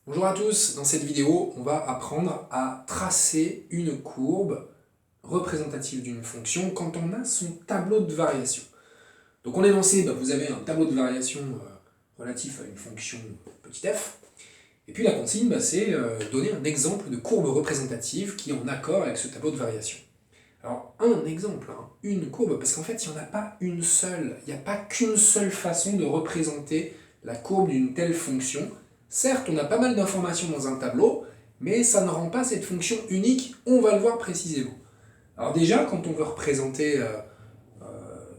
Bonjour à tous, dans cette vidéo, on va apprendre à tracer une courbe représentative d'une fonction quand on a son tableau de variation. Donc on est lancé, vous avez un tableau de variation relatif à une fonction petit f, et puis la consigne, c'est donner un exemple de courbe représentative qui est en accord avec ce tableau de variation. Alors un exemple, une courbe, parce qu'en fait il n'y en a pas une seule, il n'y a pas qu'une seule façon de représenter la courbe d'une telle fonction. Certes, on a pas mal d'informations dans un tableau, mais ça ne rend pas cette fonction unique, on va le voir précisément. Alors déjà, quand on veut représenter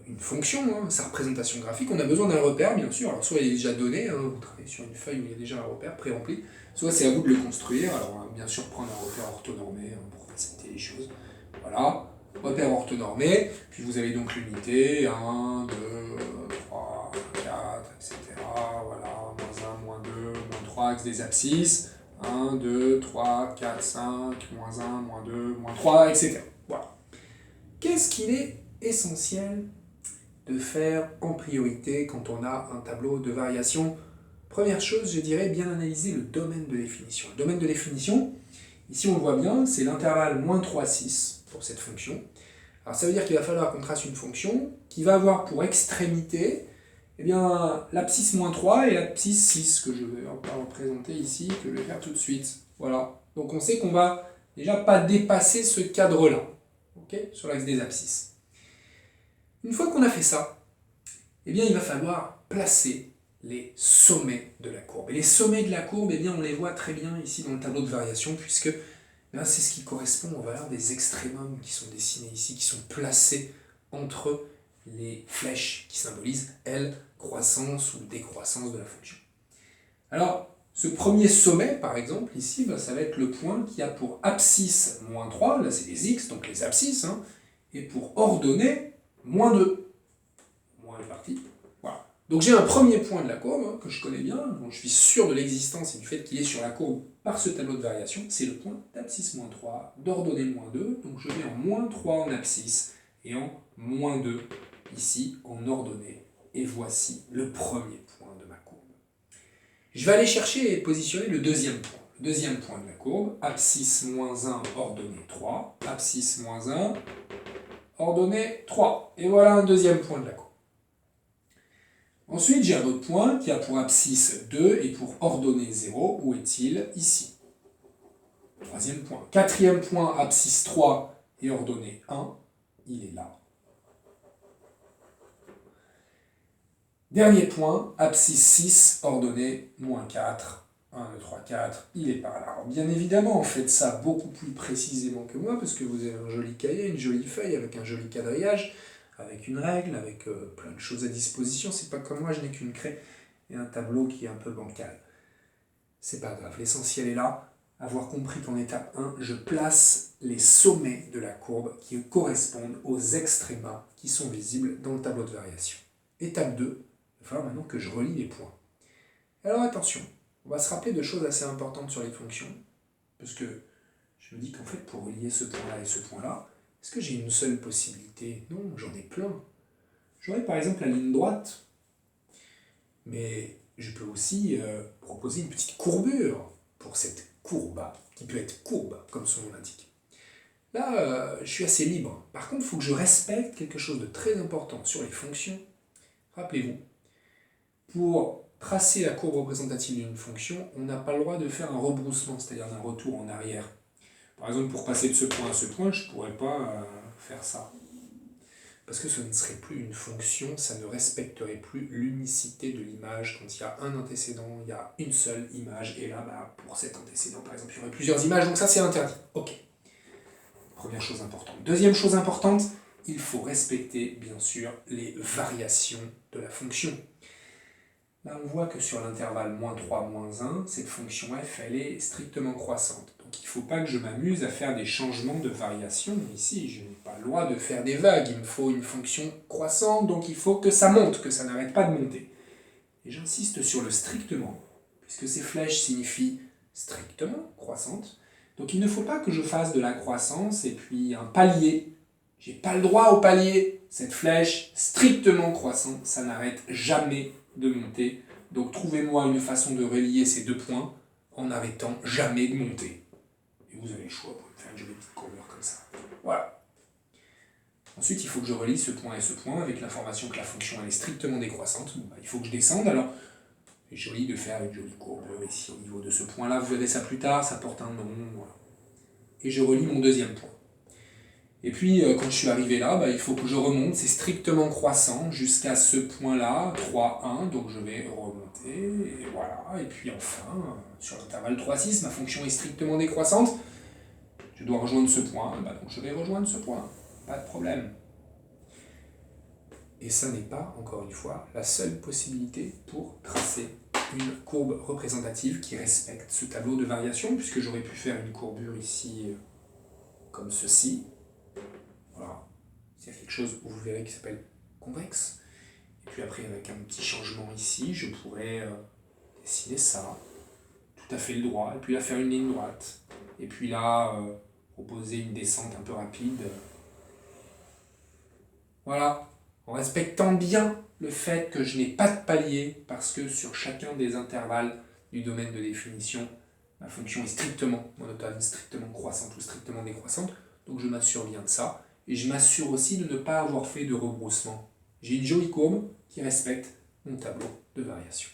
une fonction, sa représentation graphique, on a besoin d'un repère, bien sûr. Alors soit il est déjà donné, vous travaillez sur une feuille où il y a déjà un repère pré-rempli, soit c'est à vous de le construire. Alors on va bien sûr prendre un repère orthonormé pour faciliter les choses. Voilà, repère orthonormé, puis vous avez donc l'unité, 1, 2, 3, 4, etc. Voilà, -1, -2, -3, axe des abscisses, 1, 2, 3, 4, 5, -1, -2, -3, etc. Voilà. Qu'est-ce qu'il est essentiel de faire en priorité quand on a un tableau de variation? Première chose, je dirais bien analyser le domaine de définition. Le domaine de définition, ici on le voit bien, c'est l'intervalle -3, 6 pour cette fonction. Alors ça veut dire qu'il va falloir qu'on trace une fonction qui va avoir pour extrémité l'abscisse -3 et l'abscisse 6 que je vais représenter ici, que je vais faire tout de suite. Voilà. Donc on sait qu'on va déjà pas dépasser ce cadre-là, okay, sur l'axe des abscisses. Une fois qu'on a fait ça, il va falloir placer les sommets de la courbe. Et les sommets de la courbe, on les voit très bien ici dans le tableau de variation, puisque c'est ce qui correspond aux valeurs des extrémums qui sont dessinés ici, qui sont placés entre les flèches qui symbolisent L, croissance ou décroissance de la fonction. Alors, ce premier sommet, par exemple, ici, ça va être le point qui a pour abscisse -3, là c'est les x, donc les abscisses, et pour ordonnée, -2. Moins une partie. Voilà. Donc j'ai un premier point de la courbe, que je connais bien, dont je suis sûr de l'existence et du fait qu'il est sur la courbe par ce tableau de variation, c'est le point d'abscisse -3, d'ordonnée -2, donc je vais en -3 en abscisse et en -2 ici en ordonnée. Et voici le premier point de ma courbe. Je vais aller chercher et positionner le deuxième point. Le deuxième point de la courbe, abscisse -1, ordonnée 3, abscisse -1, ordonnée 3. Et voilà un deuxième point de la courbe. Ensuite, j'ai un autre point qui a pour abscisse 2 et pour ordonnée 0. Où est-il? Ici. Troisième point. Quatrième point, abscisse 3 et ordonnée 1. Il est là. Dernier point, abscisse 6, ordonnée -4. 1, 2, 3, 4, il est par là. Alors bien évidemment, faites ça beaucoup plus précisément que moi, parce que vous avez un joli cahier, une jolie feuille avec un joli quadrillage, avec une règle, avec plein de choses à disposition. C'est pas comme moi, je n'ai qu'une craie et un tableau qui est un peu bancal. C'est pas grave, l'essentiel est là. Avoir compris qu'en étape 1, je place les sommets de la courbe qui correspondent aux extrémas qui sont visibles dans le tableau de variation. Étape 2, il va falloir maintenant que je relie les points. Alors attention, on va se rappeler de choses assez importantes sur les fonctions, parce que je me dis qu'en fait, pour relier ce point-là et ce point-là, est-ce que j'ai une seule possibilité? Non, j'en ai plein. J'aurais par exemple la ligne droite, mais je peux aussi proposer une petite courbure pour cette courbe, qui peut être courbe, comme son nom l'indique. Là, je suis assez libre. Par contre, il faut que je respecte quelque chose de très important sur les fonctions. Rappelez-vous, pour tracer la courbe représentative d'une fonction, on n'a pas le droit de faire un rebroussement, c'est-à-dire d'un retour en arrière. Par exemple, pour passer de ce point à ce point, je ne pourrais pas faire ça. Parce que ce ne serait plus une fonction, ça ne respecterait plus l'unicité de l'image. Quand il y a un antécédent, il y a une seule image, et là, pour cet antécédent, par exemple, il y aurait plusieurs images, donc ça c'est interdit. Ok. Première chose importante. Deuxième chose importante, il faut respecter, bien sûr, les variations de la fonction. Là, on voit que sur l'intervalle -3, -1, cette fonction f, elle est strictement croissante. Donc il ne faut pas que je m'amuse à faire des changements de variation. Ici, je n'ai pas le droit de faire des vagues. Il me faut une fonction croissante, donc il faut que ça monte, que ça n'arrête pas de monter. Et j'insiste sur le strictement, puisque ces flèches signifient strictement croissante. Donc il ne faut pas que je fasse de la croissance et puis un palier. J'ai pas le droit au palier. Cette flèche strictement croissante, ça n'arrête jamais de monter. Donc trouvez-moi une façon de relier ces deux points en n'arrêtant jamais de monter. Et vous avez le choix pour faire une jolie petite courbure comme ça. Voilà. Ensuite, il faut que je relie ce point et ce point avec l'information que la fonction elle est strictement décroissante. Bon, il faut que je descende, alors c'est joli de faire une jolie courbure ici au niveau de ce point-là. Vous verrez ça plus tard, ça porte un nom. Voilà. Et je relie mon deuxième point. Et puis, quand je suis arrivé là, il faut que je remonte, c'est strictement croissant jusqu'à ce point-là, 3, 1, donc je vais remonter, et voilà. Et puis enfin, sur l'intervalle 3, 6, ma fonction est strictement décroissante. Je dois rejoindre ce point, donc je vais rejoindre ce point, pas de problème. Et ça n'est pas, encore une fois, la seule possibilité pour tracer une courbe représentative qui respecte ce tableau de variation, puisque j'aurais pu faire une courbure ici, comme ceci. Voilà, c'est quelque chose où vous verrez qui s'appelle convexe. Et puis après, avec un petit changement ici, je pourrais dessiner ça, tout à fait le droit, et puis là faire une ligne droite. Et puis là, proposer une descente un peu rapide. Voilà, en respectant bien le fait que je n'ai pas de palier, parce que sur chacun des intervalles du domaine de définition, ma fonction est strictement monotone, strictement croissante ou strictement décroissante. Donc je m'assure bien de ça. Et je m'assure aussi de ne pas avoir fait de rebroussement. J'ai une jolie courbe qui respecte mon tableau de variation.